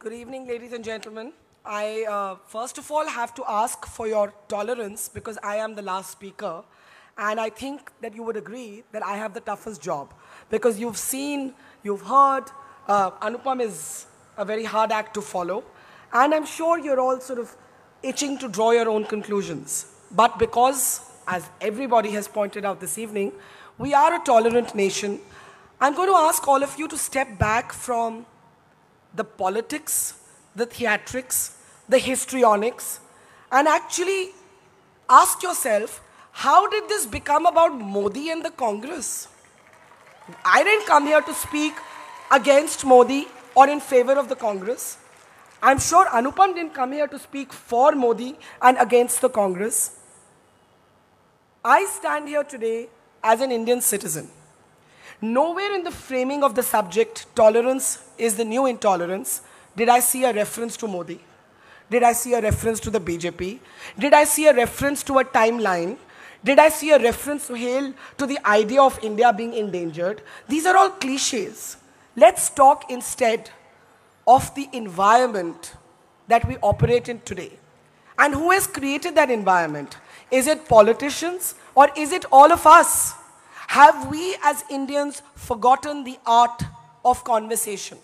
Good evening, ladies and gentlemen. I first of all have to ask for your tolerance because I am the last speaker. And I think that you would agree that I have the toughest job. Because you've seen, you've heard, Anupam is a very hard act to follow. And I'm sure you're all sort of itching to draw your own conclusions. But because, as everybody has pointed out this evening, we are a tolerant nation, I'm going to ask all of you to step back from the politics, the theatrics, the histrionics, and actually ask yourself, how did this become about Modi and the Congress? I didn't come here to speak against Modi or in favor of the Congress. I'm sure Anupam didn't come here to speak for Modi and against the Congress. I stand here today as an Indian citizen. Nowhere in the framing of the subject, tolerance is the new intolerance, did I see a reference to Modi? Did I see a reference to the BJP? Did I see a reference to a timeline? Did I see a reference to the idea of India being endangered? These are all cliches. Let's talk instead of the environment that we operate in today. And who has created that environment? Is it politicians or is it all of us? Have we as Indians forgotten the art of conversation?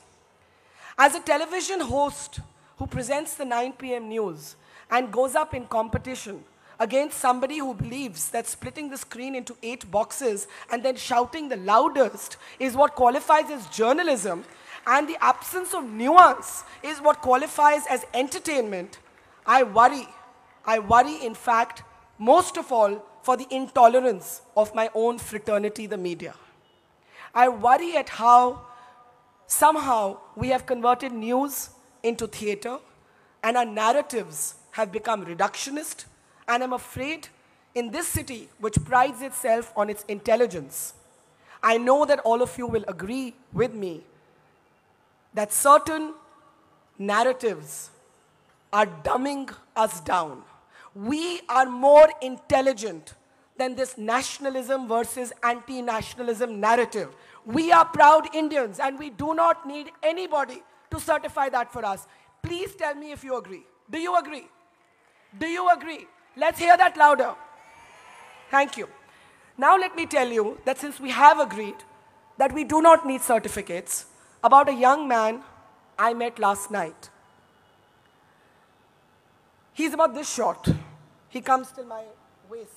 As a television host who presents the 9 p.m. news and goes up in competition against somebody who believes that splitting the screen into 8 boxes and then shouting the loudest is what qualifies as journalism, and the absence of nuance is what qualifies as entertainment, I worry in fact, most of all, for the intolerance of my own fraternity, the media. I worry at how somehow we have converted news into theater and our narratives have become reductionist, and I'm afraid in this city which prides itself on its intelligence, I know that all of you will agree with me that certain narratives are dumbing us down. We are more intelligent than this nationalism versus anti-nationalism narrative. We are proud Indians and we do not need anybody to certify that for us. Please tell me if you agree. Do you agree? Do you agree? Let's hear that louder. Thank you. Now let me tell you that since we have agreed that we do not need certificates, about a young man I met last night. He's about this short. He comes till my waist.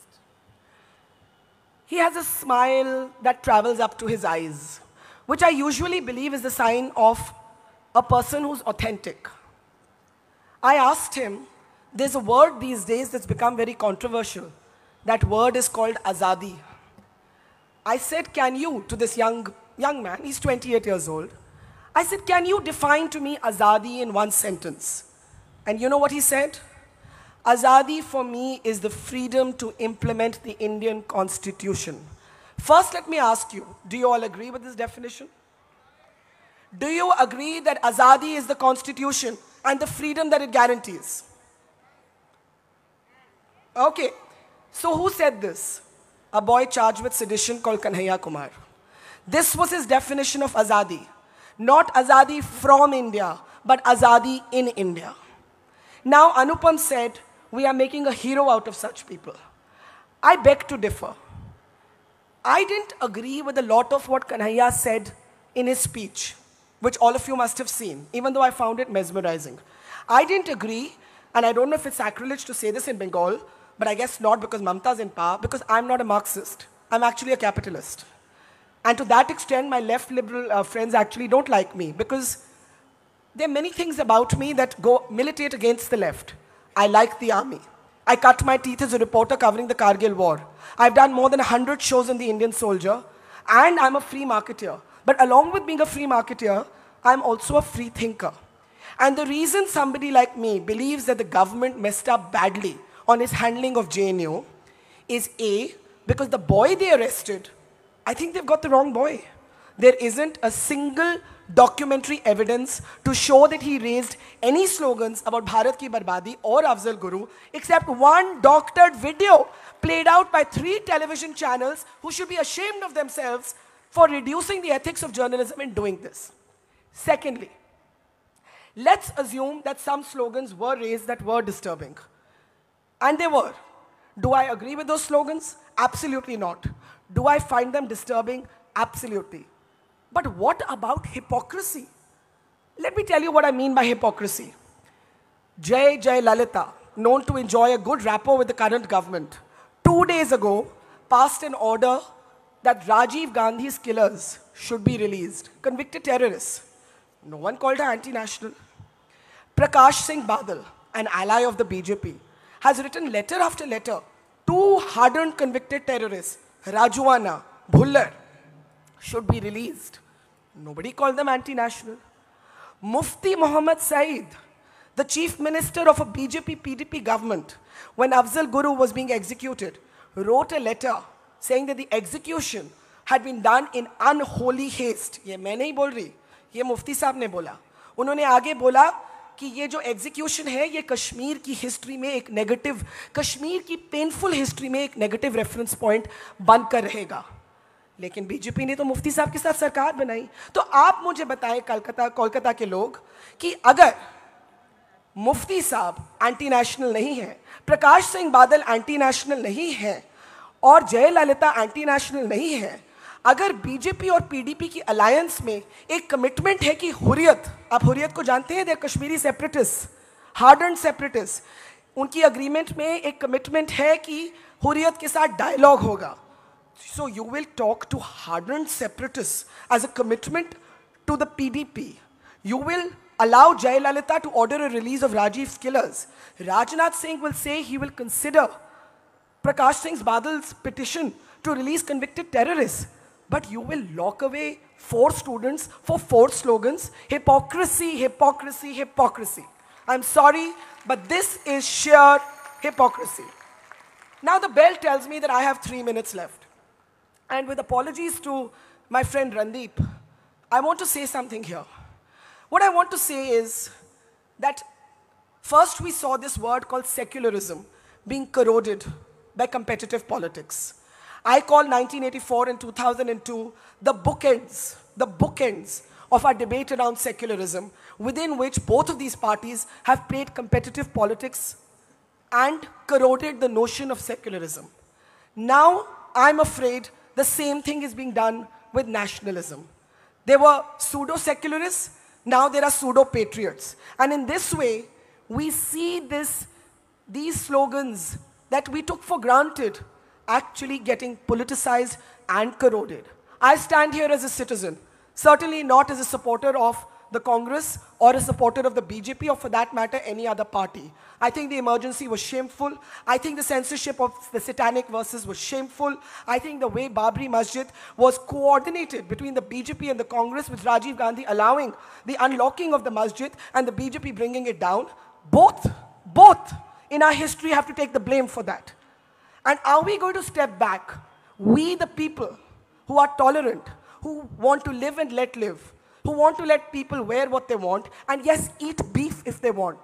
He has a smile that travels up to his eyes, which I usually believe is the sign of a person who's authentic. I asked him, there's a word these days that's become very controversial. That word is called azadi. I said, can you, to this young man, he's 28 years old, I said, can you define to me azadi in one sentence? And you know what he said? Azadi for me is the freedom to implement the Indian Constitution. First, let me ask you, do you all agree with this definition? Do you agree that Azadi is the Constitution and the freedom that it guarantees? Okay, so who said this? A boy charged with sedition called Kanhaiya Kumar. This was his definition of Azadi. Not Azadi from India, but Azadi in India. Now, Anupam said, we are making a hero out of such people. I beg to differ. I didn't agree with a lot of what Kanhaiya said in his speech, which all of you must have seen, even though I found it mesmerizing. I didn't agree, and I don't know if it's sacrilege to say this in Bengal, but I guess not because Mamta's in power, because I'm not a Marxist. I'm actually a capitalist. And to that extent, my left liberal friends actually don't like me, because there are many things about me that go militate against the left. I like the army. I cut my teeth as a reporter covering the Kargil war. I've done more than 100 shows on the Indian soldier, and I'm a free marketeer. But along with being a free marketeer, I'm also a free thinker. And the reason somebody like me believes that the government messed up badly on its handling of JNU is A, because the boy they arrested, I think they've got the wrong boy. There isn't a single documentary evidence to show that he raised any slogans about Bharat Ki Barbadi or Afzal Guru, except one doctored video played out by 3 television channels who should be ashamed of themselves for reducing the ethics of journalism in doing this. Secondly, Let's assume that some slogans were raised that were disturbing. And they were. Do I agree with those slogans? Absolutely not. Do I find them disturbing? Absolutely. But what about hypocrisy? Let me tell you what I mean by hypocrisy. Jai Lalita, known to enjoy a good rapport with the current government, 2 days ago passed an order that Rajiv Gandhi's killers should be released, convicted terrorists. No one called her anti-national. Prakash Singh Badal, an ally of the BJP, has written letter after letter to hardened convicted terrorists, Rajuana, Bhullar, should be released. Nobody called them anti-national. Mufti Muhammad Saeed, the chief minister of a BJP PDP government, when Afzal Guru was being executed, wrote a letter saying that the execution had been done in unholy haste. ये मैं नहीं बोल रही, ये मुफ्ती साहब ने बोला. उन्होंने आगे बोला कि ये जो एग्जीक्यूशन है ये कश्मीर की हिस्ट्री में एक नेगेटिव, कश्मीर की पेनफुल हिस्ट्री में एक नेगेटिव रेफरेंस पॉइंट बनकर रहेगा. लेकिन बीजेपी ने तो मुफ्ती साहब के साथ सरकार बनाई. तो आप मुझे बताएं कोलकाता के लोग कि अगर मुफ्ती साहब एंटी नेशनल नहीं है, प्रकाश सिंह बादल एंटी नेशनल नहीं है और जयललिता एंटी नेशनल नहीं है, अगर बीजेपी और पीडीपी की अलायंस में एक कमिटमेंट है कि हुर्रियत, आप हुर्रियत को जानते हैं, दे कश्मीरी सेपरेटिस्ट, हार्डन्ड सेपरेटिस्ट, उनकी अग्रीमेंट में एक कमिटमेंट है कि हुर्रियत के साथ डायलॉग होगा. So you will talk to hardened separatists as a commitment to the PDP. You will allow Jayalalitha to order a release of Rajiv's killers. Rajnath Singh will say he will consider Prakash Singh Badal's petition to release convicted terrorists. But you will lock away 4 students for 4 slogans. Hypocrisy, hypocrisy, hypocrisy. I'm sorry, but this is sheer hypocrisy. Now the bell tells me that I have 3 minutes left. And with apologies to my friend Randeep, I want to say something here. What I want to say is that first we saw this word called secularism being corroded by competitive politics. I call 1984 and 2002 the bookends of our debate around secularism, within which both of these parties have played competitive politics and corroded the notion of secularism. Now, I'm afraid the same thing is being done with nationalism. There were pseudo-secularists, now there are pseudo-patriots. And in this way, we see these slogans that we took for granted actually getting politicized and corroded. I stand here as a citizen, certainly not as a supporter of the Congress or a supporter of the BJP or for that matter any other party. I think the emergency was shameful. I think the censorship of the satanic verses was shameful. I think the way Babri Masjid was coordinated between the BJP and the Congress, with Rajiv Gandhi allowing the unlocking of the masjid and the BJP bringing it down, both in our history have to take the blame for that. And are we going to step back? We the people who are tolerant, who want to live and let live, who want to let people wear what they want, and yes, eat beef if they want.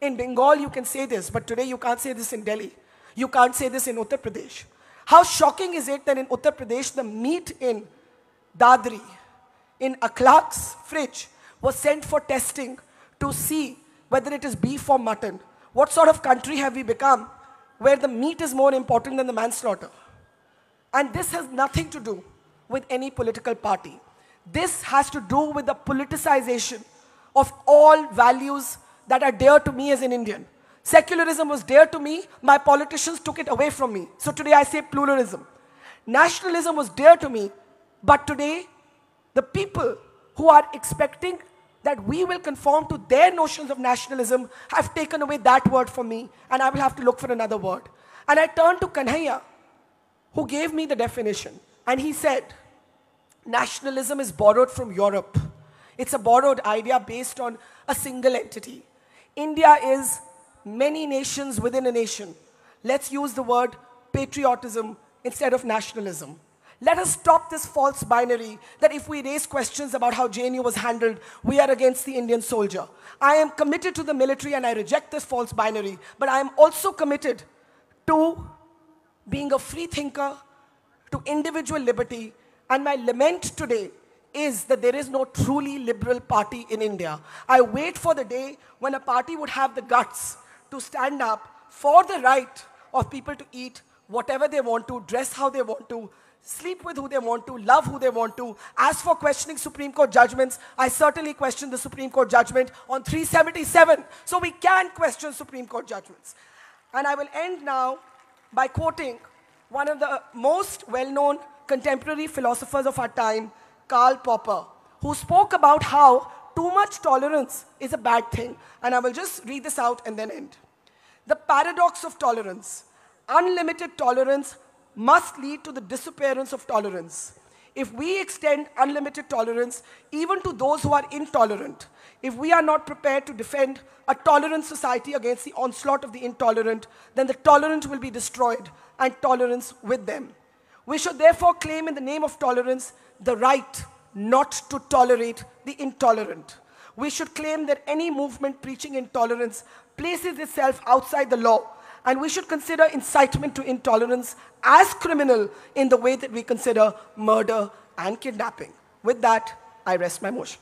In Bengal, you can say this, but today you can't say this in Delhi. You can't say this in Uttar Pradesh. How shocking is it that in Uttar Pradesh, the meat in Dadri, in Akhlaq's fridge, was sent for testing to see whether it is beef or mutton. What sort of country have we become where the meat is more important than the manslaughter? And this has nothing to do with any political party. This has to do with the politicization of all values that are dear to me as an Indian. Secularism was dear to me, my politicians took it away from me. So today I say pluralism. Nationalism was dear to me, but today the people who are expecting that we will conform to their notions of nationalism have taken away that word from me, and I will have to look for another word. And I turned to Kanhaiya, who gave me the definition, and he said, nationalism is borrowed from Europe. It's a borrowed idea based on a single entity. India is many nations within a nation. Let's use the word patriotism instead of nationalism. Let us stop this false binary that if we raise questions about how JNU was handled, we are against the Indian soldier. I am committed to the military and I reject this false binary, but I am also committed to being a free thinker, to individual liberty, and my lament today is that there is no truly liberal party in India. I wait for the day when a party would have the guts to stand up for the right of people to eat whatever they want to, dress how they want to, sleep with who they want to, love who they want to. As for questioning Supreme Court judgments, I certainly question the Supreme Court judgment on 377. So we can question Supreme Court judgments. And I will end now by quoting one of the most well-known contemporary philosophers of our time, Karl Popper, who spoke about how too much tolerance is a bad thing. And I will just read this out and then end. The paradox of tolerance. Unlimited tolerance must lead to the disappearance of tolerance. If we extend unlimited tolerance even to those who are intolerant, if we are not prepared to defend a tolerant society against the onslaught of the intolerant, then the tolerant will be destroyed and tolerance with them. We should therefore claim in the name of tolerance the right not to tolerate the intolerant. We should claim that any movement preaching intolerance places itself outside the law, and we should consider incitement to intolerance as criminal in the way that we consider murder and kidnapping. With that, I rest my motion.